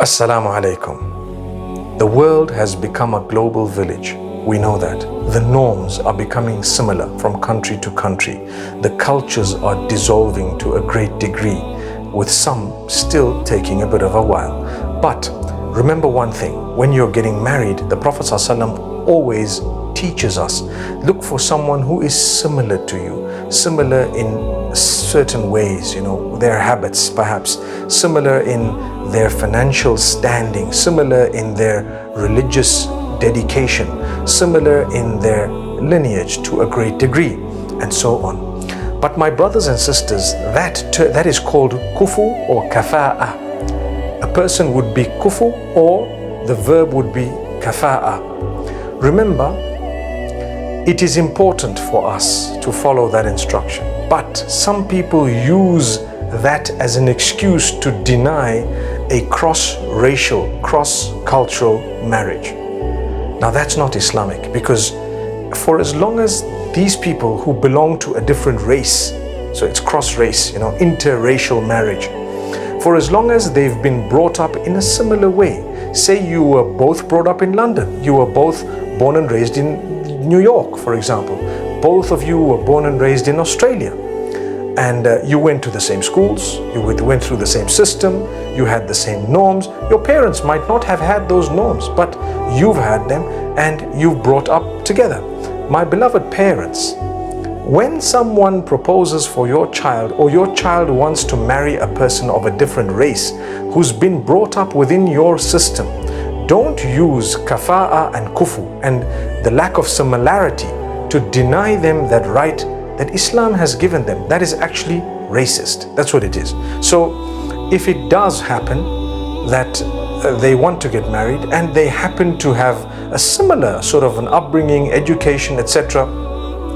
Assalamu alaikum. The world has become a global village. We know that. The norms are becoming similar from country to country. The cultures are dissolving to a great degree, with some still taking a bit of a while. But remember one thing, when you're getting married, the Prophet ﷺ always teaches us, look for someone who is similar to you, similar in certain ways, their habits perhaps, similar in their financial standing, similar in their religious dedication, similar in their lineage to a great degree, and so on. But my brothers and sisters, that is called kufu or kafa'ah. A person would be kufu, or the verb would be kafa'ah. Remember, it is important for us to follow that instruction, but some people use that as an excuse to deny a cross-racial, cross-cultural marriage. Now that's not Islamic, because for as long as these people who belong to a different race, so it's cross-race, interracial marriage, for as long as they've been brought up in a similar way, say you were both brought up in London, you were both born and raised in New York, for example, both of you were born and raised in Australia, and you went to the same schools, you went through the same system, you had the same norms. Your parents might not have had those norms, but you've had them and you've brought up together. My beloved parents, when someone proposes for your child, or your child wants to marry a person of a different race who's been brought up within your system, don't use kafa'a and kufu and the lack of similarity to deny them that right that Islam has given them. That is actually racist. That's what it is. So if it does happen that they want to get married and they happen to have a similar sort of an upbringing, education, etc.,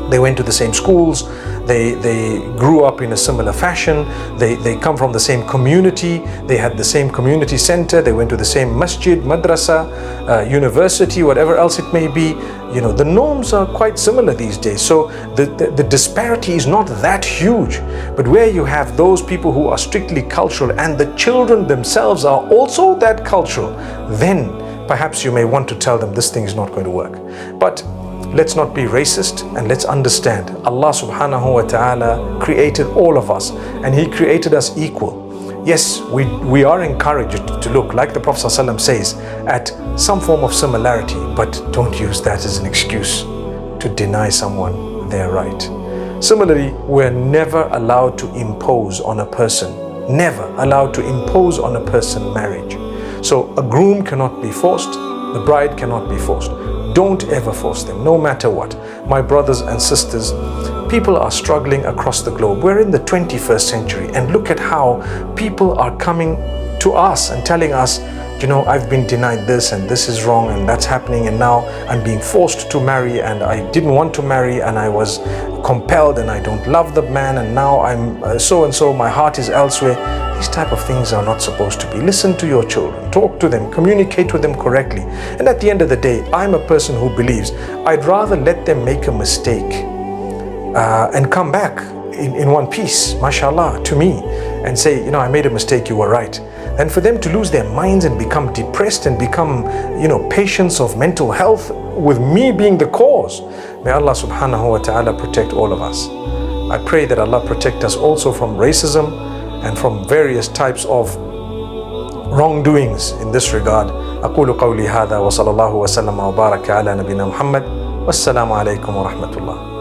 they went to the same schools, they grew up in a similar fashion, they come from the same community, they had the same community center, they went to the same masjid, madrasa, university, whatever else it may be. The norms are quite similar these days. So the disparity is not that huge. But where you have those people who are strictly cultural and the children themselves are also that cultural, then perhaps you may want to tell them this thing is not going to work. But let's not be racist, and let's understand Allah subhanahu wa ta'ala created all of us and He created us equal. Yes, we are encouraged to look, like the Prophet ﷺ says, at some form of similarity, but don't use that as an excuse to deny someone their right. Similarly, we're never allowed to impose on a person, never allowed to impose on a person marriage. So a groom cannot be forced, the bride cannot be forced. Don't ever force them, no matter what. My brothers and sisters, people are struggling across the globe. We're in the 21st century, and look at how people are coming to us and telling us, I've been denied this and this is wrong and that's happening, and now I'm being forced to marry and I didn't want to marry and I was compelled and I don't love the man and now I'm so and so, my heart is elsewhere. These type of things are not supposed to be. Listen to your children, talk to them, communicate with them correctly. And at the end of the day, I'm a person who believes I'd rather let them make a mistake and come back in one piece, mashallah, to me and say, I made a mistake, you were right. And for them to lose their minds and become depressed and become, patients of mental health with me being the cause. May Allah subhanahu wa ta'ala protect all of us. I pray that Allah protect us also from racism and from various types of wrongdoings in this regard. أقول قولي هذا وصلى الله وسلم وبارك على نبينا محمد والسلام عليكم ورحمة الله.